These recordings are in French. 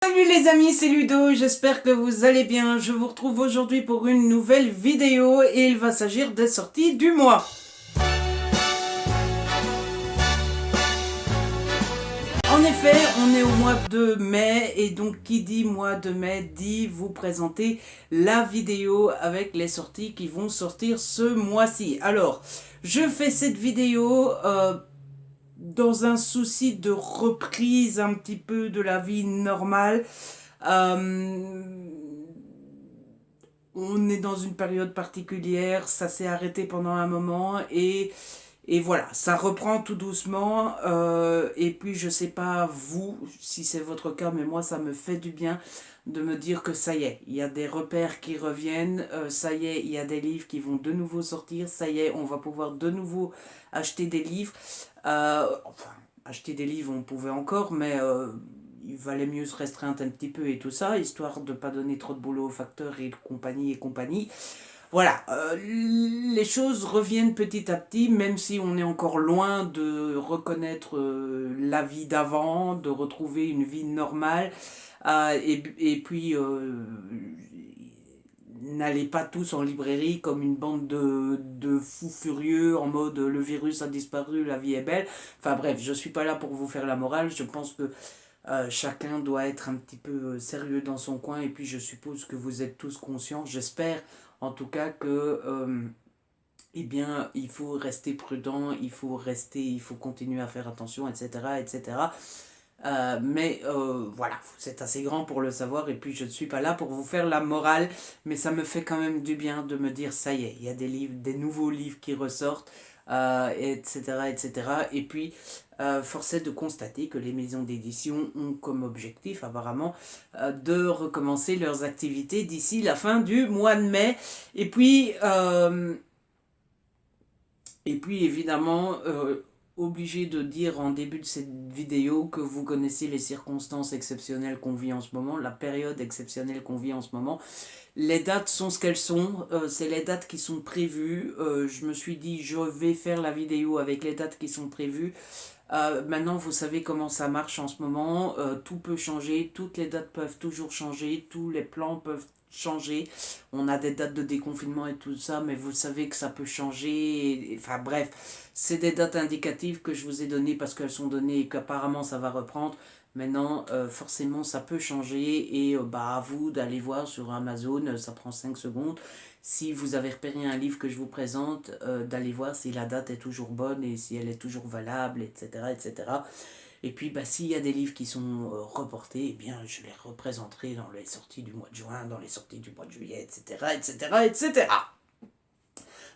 Salut les amis, c'est Ludo, j'espère que vous allez bien. Je vous retrouve aujourd'hui pour une nouvelle vidéo et il va s'agir des sorties du mois. En effet, on est au mois de mai et donc qui dit mois de mai dit vous présenter la vidéo avec les sorties qui vont sortir ce mois-ci. Alors, je fais cette vidéo dans un souci de reprise un petit peu de la vie normale. Euh, on est dans une période particulière, ça s'est arrêté pendant un moment et voilà, ça reprend tout doucement. Et puis je sais pas vous, si c'est votre cas, mais moi ça me fait du bien de me dire que ça y est, il y a des repères qui reviennent, ça y est, il y a des livres qui vont de nouveau sortir, ça y est, on va pouvoir de nouveau acheter des livres. Enfin, acheter des livres on pouvait encore, mais il valait mieux se restreindre un petit peu et tout ça, histoire de pas donner trop de boulot aux facteurs et compagnie et compagnie. Voilà, les choses reviennent petit à petit, même si on est encore loin de reconnaître la vie d'avant, de retrouver une vie normale. Et puis, n'allez pas tous en librairie comme une bande de fous furieux en mode le virus a disparu, la vie est belle. Enfin bref, je suis pas là pour vous faire la morale, je pense que chacun doit être un petit peu sérieux dans son coin et puis je suppose que vous êtes tous conscients, j'espère en tout cas que eh bien il faut rester prudent, il faut continuer à faire attention, etc. etc. Mais voilà, c'est assez grand pour le savoir et puis je ne suis pas là pour vous faire la morale, mais ça me fait quand même du bien de me dire ça y est, il y a des livres, des nouveaux livres qui ressortent, etc., etc. Et puis, force est de constater que les maisons d'édition ont comme objectif apparemment de recommencer leurs activités d'ici la fin du mois de mai. Et puis, évidemment, obligé de dire en début de cette vidéo que vous connaissez les circonstances exceptionnelles qu'on vit en ce moment, la période exceptionnelle qu'on vit en ce moment. Les dates sont ce qu'elles sont, c'est les dates qui sont prévues. Je me suis dit je vais faire la vidéo avec les dates qui sont prévues. Maintenant, vous savez comment ça marche en ce moment. Tout peut changer, toutes les dates peuvent toujours changer, tous les plans peuvent changer. On a des dates de déconfinement et tout ça, mais vous savez que ça peut changer. Enfin bref, c'est des dates indicatives que je vous ai données parce qu'elles sont données et qu'apparemment ça va reprendre. Maintenant, forcément, ça peut changer et bah, à vous d'aller voir sur Amazon, ça prend 5 secondes. Si vous avez repéré un livre que je vous présente, d'aller voir si la date est toujours bonne et si elle est toujours valable, etc. etc. Et puis, bah, s'il y a des livres qui sont reportés, eh bien, je les représenterai dans les sorties du mois de juin, dans les sorties du mois de juillet, etc. etc. etc.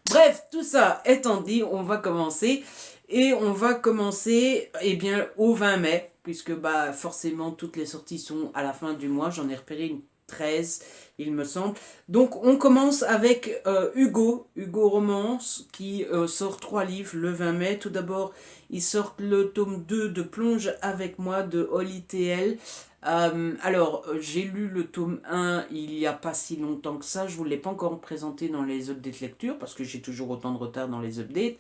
Bref, tout ça étant dit, on va commencer. Et on va commencer eh bien, au 20 mai, puisque bah, forcément toutes les sorties sont à la fin du mois. J'en ai repéré une 13, il me semble. Donc on commence avec Hugo Romance, qui sort 3 livres le 20 mai. Tout d'abord, il sort le tome 2 de Plonge avec moi de Holly TL. Alors, j'ai lu le tome 1 il n'y a pas si longtemps que ça. Je ne vous l'ai pas encore présenté dans les updates lecture parce que j'ai toujours autant de retard dans les updates.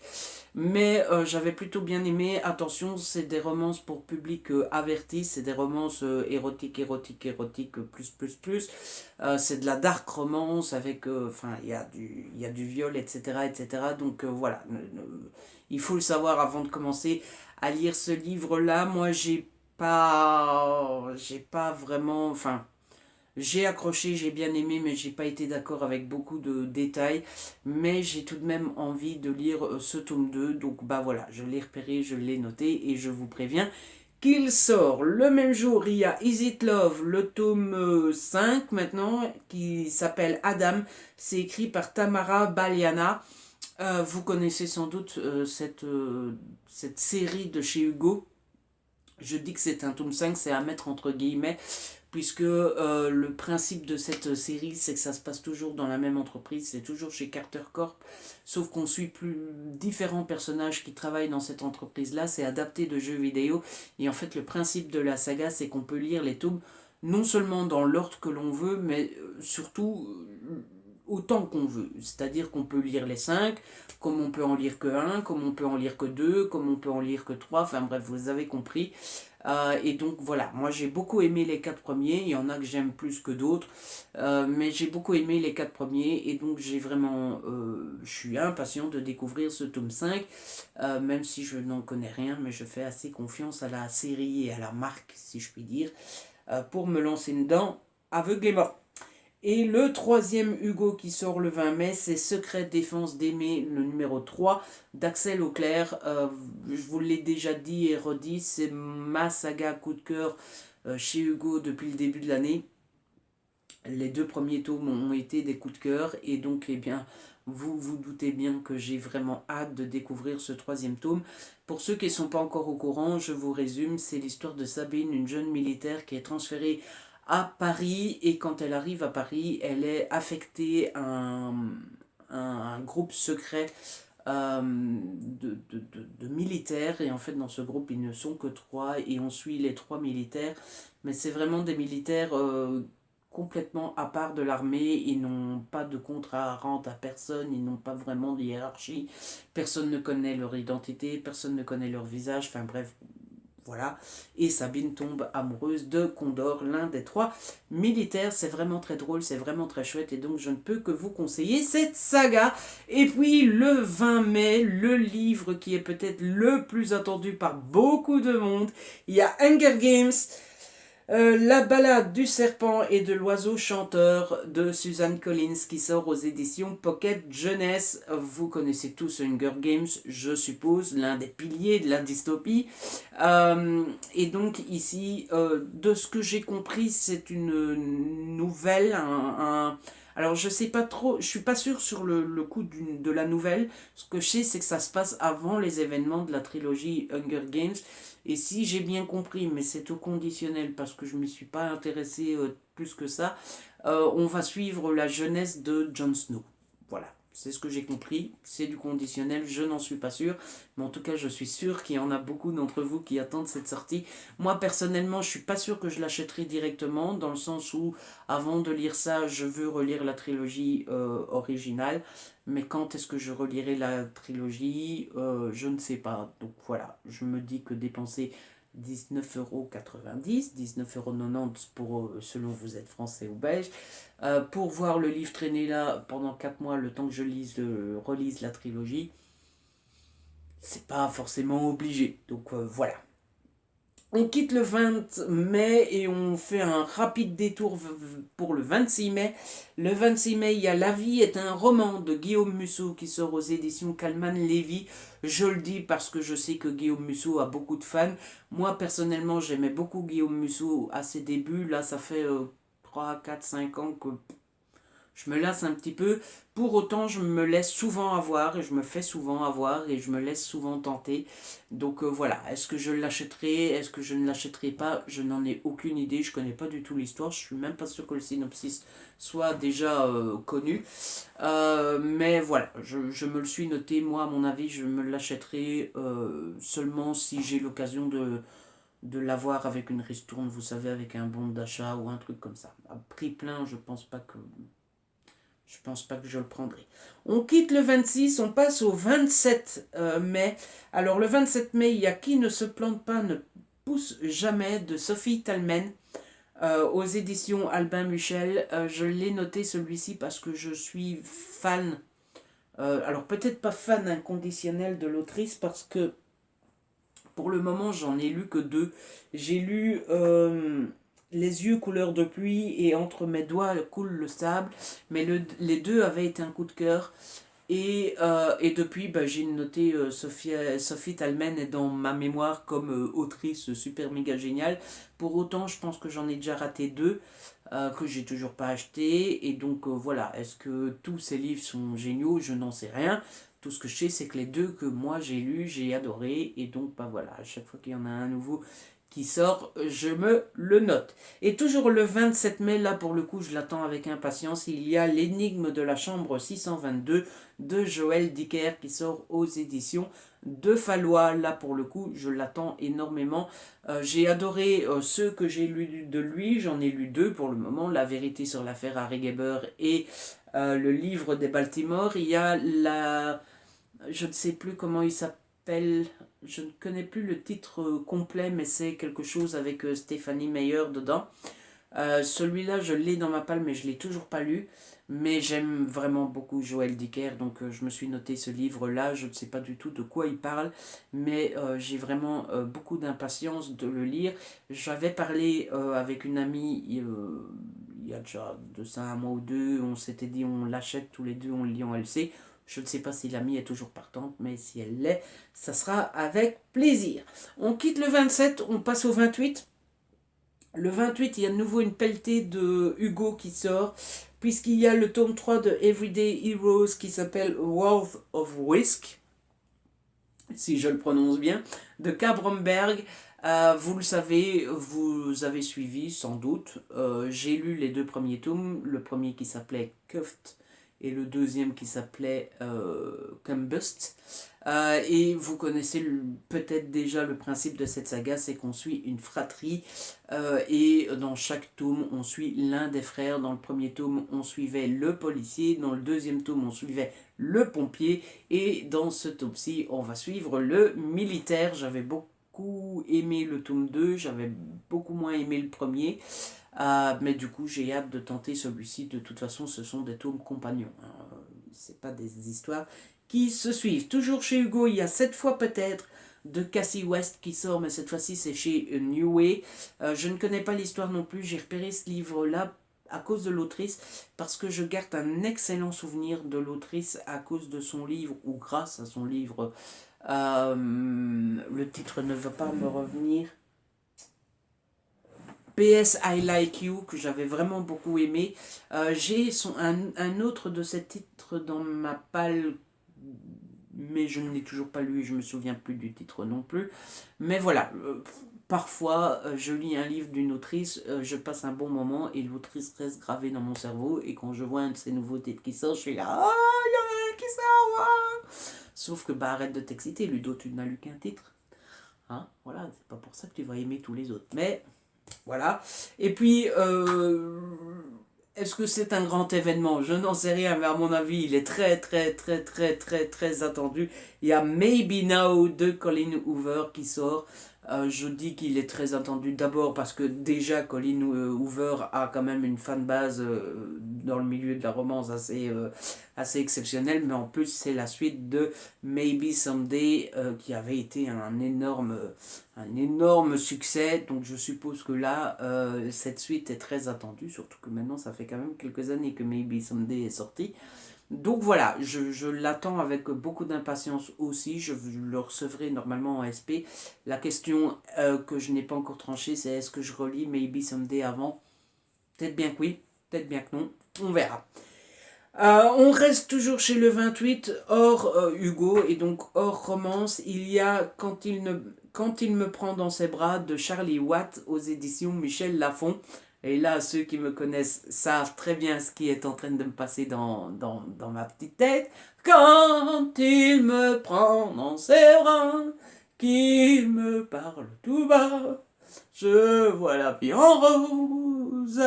Mais j'avais plutôt bien aimé. Attention, c'est des romances pour public averti. C'est des romances érotiques, érotiques, érotiques, plus, plus, plus. C'est de la dark romance avec. Enfin, il y a du viol, etc. etc. Donc voilà. Il faut le savoir avant de commencer à lire ce livre-là. Moi, j'ai pas vraiment, enfin, j'ai accroché, j'ai bien aimé, mais j'ai pas été d'accord avec beaucoup de détails. Mais j'ai tout de même envie de lire ce tome 2. Donc bah voilà, je l'ai repéré, je l'ai noté et je vous préviens qu'il sort le même jour. Il y a Is It Love, le tome 5 maintenant, qui s'appelle Adam. C'est écrit par Tamara Baliana. Vous connaissez sans doute cette série de chez Hugo. Je dis que c'est un tome 5, c'est à mettre entre guillemets, puisque le principe de cette série, c'est que ça se passe toujours dans la même entreprise, c'est toujours chez Carter Corp, sauf qu'on suit plus différents personnages qui travaillent dans cette entreprise-là, c'est adapté de jeux vidéo, et en fait le principe de la saga, c'est qu'on peut lire les tomes non seulement dans l'ordre que l'on veut, mais surtout autant qu'on veut. C'est-à-dire qu'on peut lire les 5, comme on peut en lire que un, comme on peut en lire que 2, comme on peut en lire que 3, enfin bref, vous avez compris. Et donc voilà, moi j'ai beaucoup aimé les 4 premiers, il y en a que j'aime plus que d'autres, mais j'ai beaucoup aimé les 4 premiers et donc je suis impatient de découvrir ce tome 5, même si je n'en connais rien, mais je fais assez confiance à la série et à la marque, si je puis dire, pour me lancer dedans aveuglément. Et le troisième Hugo qui sort le 20 mai, c'est Secret Défense d'Aimer, le numéro 3 d'Axel Auclair. Je vous l'ai déjà dit et redit, c'est ma saga coup de cœur chez Hugo depuis le début de l'année. Les 2 premiers tomes ont été des coups de cœur et donc eh bien vous vous doutez bien que j'ai vraiment hâte de découvrir ce troisième tome. Pour ceux qui ne sont pas encore au courant, je vous résume, c'est l'histoire de Sabine, une jeune militaire qui est transférée à Paris et quand elle arrive à Paris, elle est affectée à un groupe secret de militaires et en fait dans ce groupe ils ne sont que 3 et on suit les 3 militaires mais c'est vraiment des militaires complètement à part de l'armée, ils n'ont pas de contrat à rendre à personne, ils n'ont pas vraiment de hiérarchie, personne ne connaît leur identité, personne ne connaît leur visage, enfin bref, voilà. Et Sabine tombe amoureuse de Condor, l'un des 3 militaires. C'est vraiment très drôle, c'est vraiment très chouette. Et donc je ne peux que vous conseiller cette saga. Et puis le 20 mai, le livre qui est peut-être le plus attendu par beaucoup de monde. Il y a Hunger Games. La balade du serpent et de l'oiseau chanteur de Suzanne Collins qui sort aux éditions Pocket Jeunesse. Vous connaissez tous Hunger Games, je suppose, l'un des piliers de la dystopie. Et donc ici, de ce que j'ai compris, c'est une nouvelle, alors je sais pas trop, je suis pas sûr sur le coup de la nouvelle. Ce que je sais, c'est que ça se passe avant les événements de la trilogie Hunger Games. Et si j'ai bien compris, mais c'est au conditionnel parce que je ne m'y suis pas intéressé plus que ça, on va suivre la jeunesse de Jon Snow. Voilà, c'est ce que j'ai compris. C'est du conditionnel, je n'en suis pas sûr. Mais en tout cas, je suis sûr qu'il y en a beaucoup d'entre vous qui attendent cette sortie. Moi, personnellement, je ne suis pas sûr que je l'achèterai directement, dans le sens où, avant de lire ça, je veux relire la trilogie originale. Mais quand est-ce que je relirai la trilogie je ne sais pas. Donc voilà, je me dis que dépenser 19,90 €, 19,90 € pour, selon vous êtes français ou belge, pour voir le livre traîner là pendant 4 mois, le temps que je relise la trilogie, c'est pas forcément obligé. Donc voilà. On quitte le 20 mai et on fait un rapide détour pour le 26 mai. Le 26 mai, il y a La vie est un roman de Guillaume Musso qui sort aux éditions Calman Lévy. Je le dis parce que je sais que Guillaume Musso a beaucoup de fans. Moi, personnellement, j'aimais beaucoup Guillaume Musso à ses débuts. Là, ça fait 3, 4, 5 ans que je me lasse un petit peu. Pour autant, je me laisse souvent avoir et je me fais souvent avoir et je me laisse souvent tenter. Donc voilà, est-ce que je l'achèterai, est-ce que je ne l'achèterai pas? Je n'en ai aucune idée, je connais pas du tout l'histoire, je suis même pas sûr que le synopsis soit déjà connu. Mais voilà, je me le suis noté, moi à mon avis, je me l'achèterai seulement si j'ai l'occasion de l'avoir avec une ristourne, vous savez, avec un bon d'achat ou un truc comme ça. À prix plein, je pense pas que je le prendrai. On quitte le 26, on passe au 27 mai. Alors le 27 mai, il y a Qui ne se plante pas ne pousse jamais de Sophie Talmen aux éditions Albin Michel. Je l'ai noté celui-ci parce que je suis fan. Alors peut-être pas fan inconditionnel de l'autrice parce que pour le moment j'en ai lu que 2. J'ai lu Les yeux couleur de pluie et Entre mes doigts coule le sable, mais les 2 avaient été un coup de cœur. Et depuis, j'ai noté Sophie Talmen est dans ma mémoire comme autrice super méga géniale. Pour autant, je pense que j'en ai déjà raté 2 que j'ai toujours pas acheté. Et donc voilà, est-ce que tous ces livres sont géniaux? Je n'en sais rien. Tout ce que je sais, c'est que les 2 que moi j'ai lus, j'ai adoré. Et donc, voilà, à chaque fois qu'il y en a un nouveau qui sort, je me le note. Et toujours le 27 mai, là pour le coup, je l'attends avec impatience, il y a L'énigme de la chambre 622 de Joël Dicker qui sort aux éditions de Fallois. Là pour le coup, je l'attends énormément. J'ai adoré ceux que j'ai lus de lui, j'en ai lu 2 pour le moment, La vérité sur l'affaire Harry Geber et le livre des Baltimore. Il y a je ne sais plus comment il s'appelle, je ne connais plus le titre complet, mais c'est quelque chose avec Stephanie Meyer dedans. Celui-là, je l'ai dans ma palle, mais je ne l'ai toujours pas lu. Mais j'aime vraiment beaucoup Joël Dicker, donc je me suis noté ce livre-là. Je ne sais pas du tout de quoi il parle, mais j'ai vraiment beaucoup d'impatience de le lire. J'avais parlé avec une amie il y a déjà de ça un mois ou deux. On s'était dit on l'achète tous les deux, on le lit en LC. Je ne sais pas si l'amie est toujours partante, mais si elle l'est, ça sera avec plaisir. On quitte le 27, on passe au 28. Le 28, il y a de nouveau une pelletée de Hugo qui sort, puisqu'il y a le tome 3 de Everyday Heroes qui s'appelle World of Whisk, si je le prononce bien, de K. Bromberg. Vous le savez, vous avez suivi sans doute. J'ai lu les deux premiers tomes, le premier qui s'appelait Cuffed et le deuxième qui s'appelait Combust. Et vous connaissez peut-être déjà le principe de cette saga, c'est qu'on suit une fratrie et dans chaque tome on suit l'un des frères. Dans le premier tome on suivait le policier, dans le deuxième tome on suivait le pompier et dans ce tome-ci on va suivre le militaire. J'avais beaucoup aimé le tome 2, j'avais beaucoup moins aimé le premier. Mais du coup j'ai hâte de tenter celui-ci. De toute façon ce sont des tomes compagnons, hein. C'est pas des histoires qui se suivent. Toujours chez Hugo, il y a 7 fois peut-être de Cassie West qui sort, mais cette fois-ci c'est chez New Way. Je ne connais pas l'histoire non plus, j'ai repéré ce livre-là à cause de l'autrice, parce que je garde un excellent souvenir de l'autrice à cause de son livre, ou grâce à son livre. Le titre ne va pas me revenir. PS I Like You, que j'avais vraiment beaucoup aimé. J'ai un autre de ces titres dans ma palle, mais je ne l'ai toujours pas lu et je ne me souviens plus du titre non plus. Mais voilà, parfois je lis un livre d'une autrice, je passe un bon moment et l'autrice reste gravée dans mon cerveau. Et quand je vois un de ces nouveaux titres qui sort, je suis là, oh, il y en a un qui sort, oh. Sauf que bah arrête de t'exciter, Ludo, tu n'as lu qu'un titre. Hein, voilà, c'est pas pour ça que tu vas aimer tous les autres. Mais voilà. Et puis, est-ce que c'est un grand événement? Je n'en sais rien, mais à mon avis, il est très, très, très, très, très, très attendu. Il y a Maybe Now de Colin Hoover qui sort. Je dis qu'il est très attendu d'abord parce que déjà Colin Hoover a quand même une fanbase dans le milieu de la romance assez exceptionnelle, mais en plus c'est la suite de Maybe Someday qui avait été un énorme succès. Donc je suppose que là cette suite est très attendue, surtout que maintenant ça fait quand même quelques années que Maybe Someday est sorti. Donc voilà, je l'attends avec beaucoup d'impatience aussi. Je le recevrai normalement en SP. La question que je n'ai pas encore tranchée, c'est est-ce que je relis Maybe Someday avant? Peut-être bien que oui, peut-être bien que non. On verra. On reste toujours chez le 28, hors Hugo, et donc hors romance. Il y a Quand il me prend dans ses bras de Charlie Watt aux éditions Michel Lafon. Et là, ceux qui me connaissent savent très bien ce qui est en train de me passer dans ma petite tête. Quand il me prend dans ses bras, qu'il me parle tout bas, je vois la vie en rose.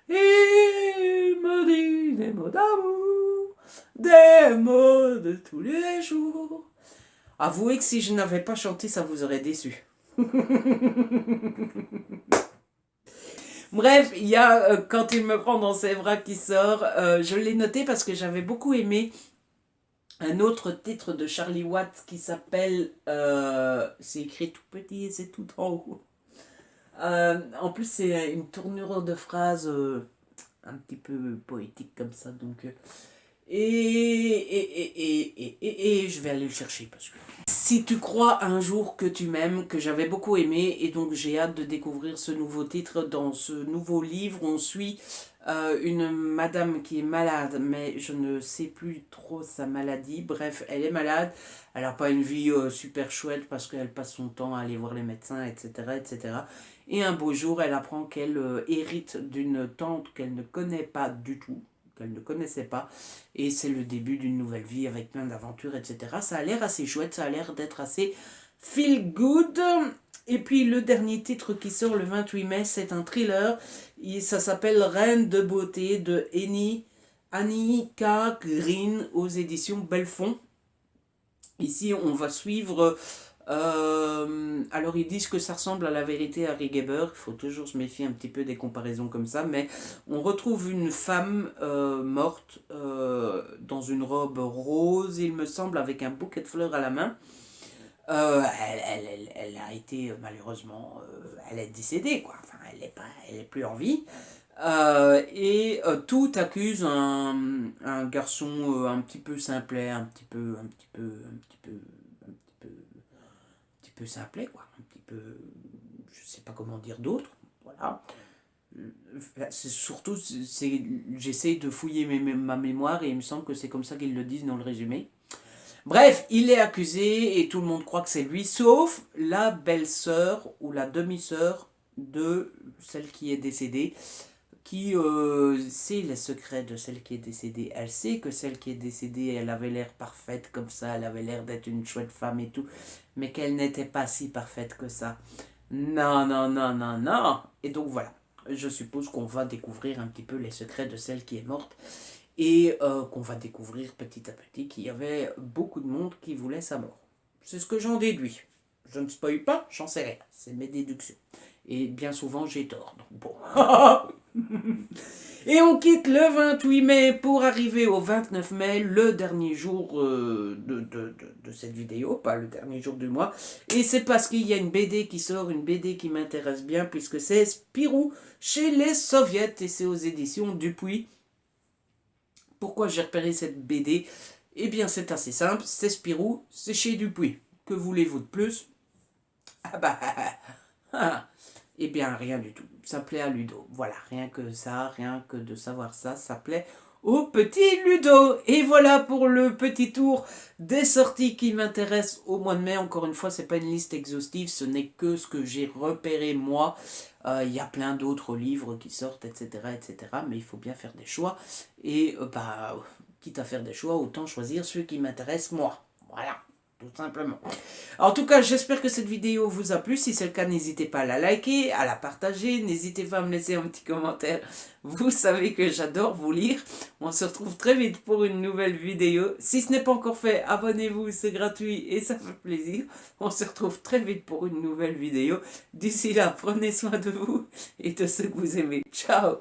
Il me dit des mots d'amour, des mots de tous les jours. Avouez que si je n'avais pas chanté, ça vous aurait déçu. Bref, il y a Quand il me prend dans ses bras qui sort. Je l'ai noté parce que j'avais beaucoup aimé un autre titre de Charlie Watts qui s'appelle... c'est écrit tout petit et c'est tout en haut. En plus, c'est une tournure de phrase un petit peu poétique comme ça. Donc, et je vais aller le chercher parce que... Si tu crois un jour que tu m'aimes, que j'avais beaucoup aimé, et donc j'ai hâte de découvrir ce nouveau titre. Dans ce nouveau livre, on suit une madame qui est malade, mais je ne sais plus trop sa maladie. Bref, elle est malade, elle n'a pas une vie super chouette parce qu'elle passe son temps à aller voir les médecins, etc., etc. Et un beau jour, elle apprend qu'elle hérite d'une tante qu'elle ne connaît pas du tout, qu'elle ne connaissait pas, et c'est le début d'une nouvelle vie avec plein d'aventures, etc. Ça a l'air assez chouette, ça a l'air d'être assez feel good. Et puis le dernier titre qui sort le 28 mai, c'est un thriller, ça s'appelle Reine de beauté de Annika Green aux éditions Belfond. Ici on va suivre Alors ils disent que ça ressemble à la vérité Harry Geber, il faut toujours se méfier un petit peu des comparaisons comme ça, mais on retrouve une femme morte dans une robe rose, il me semble, avec un bouquet de fleurs à la main. Elle a été malheureusement, elle est décédée quoi, enfin elle est plus en vie. Tout accuse un garçon un petit peu simplet, un petit peu simplet quoi, un petit peu, je sais pas comment dire d'autre, voilà. C'est surtout, j'essaie de fouiller ma mémoire et il me semble que c'est comme ça qu'ils le disent dans le résumé. Bref, il est accusé et tout le monde croit que c'est lui, sauf la belle-sœur ou la demi-sœur de celle qui est décédée, qui sait les secrets de celle qui est décédée. Elle sait que celle qui est décédée, elle avait l'air parfaite comme ça, elle avait l'air d'être une chouette femme et tout, mais qu'elle n'était pas si parfaite que ça. Non, non, non, non, non. Et donc voilà, je suppose qu'on va découvrir un petit peu les secrets de celle qui est morte et qu'on va découvrir petit à petit qu'il y avait beaucoup de monde qui voulait sa mort. C'est ce que j'en déduis. Je ne spoil pas, j'en sais rien. C'est mes déductions. Et bien souvent, j'ai tort. Donc bon. Et on quitte le 28 mai pour arriver au 29 mai, le dernier jour de cette vidéo, pas le dernier jour du mois. Et c'est parce qu'il y a une BD qui sort, une BD qui m'intéresse bien, puisque c'est Spirou chez les Soviets, et c'est aux éditions Dupuis. Pourquoi j'ai repéré cette BD? Eh bien, c'est assez simple, c'est Spirou, c'est chez Dupuis. Que voulez-vous de plus? Ah bah, eh bien, rien du tout. Ça plaît à Ludo. Voilà, rien que ça, rien que de savoir ça, ça plaît au petit Ludo. Et voilà pour le petit tour des sorties qui m'intéressent au mois de mai. Encore une fois, c'est pas une liste exhaustive, ce n'est que ce que j'ai repéré moi. Il y a plein d'autres livres qui sortent, etc., etc. Mais il faut bien faire des choix. Et quitte à faire des choix, autant choisir ceux qui m'intéressent moi. Voilà, tout simplement. En tout cas, j'espère que cette vidéo vous a plu. Si c'est le cas, n'hésitez pas à la liker, à la partager. N'hésitez pas à me laisser un petit commentaire. Vous savez que j'adore vous lire. On se retrouve très vite pour une nouvelle vidéo. Si ce n'est pas encore fait, abonnez-vous, c'est gratuit et ça fait plaisir. On se retrouve très vite pour une nouvelle vidéo. D'ici là, prenez soin de vous et de ceux que vous aimez. Ciao!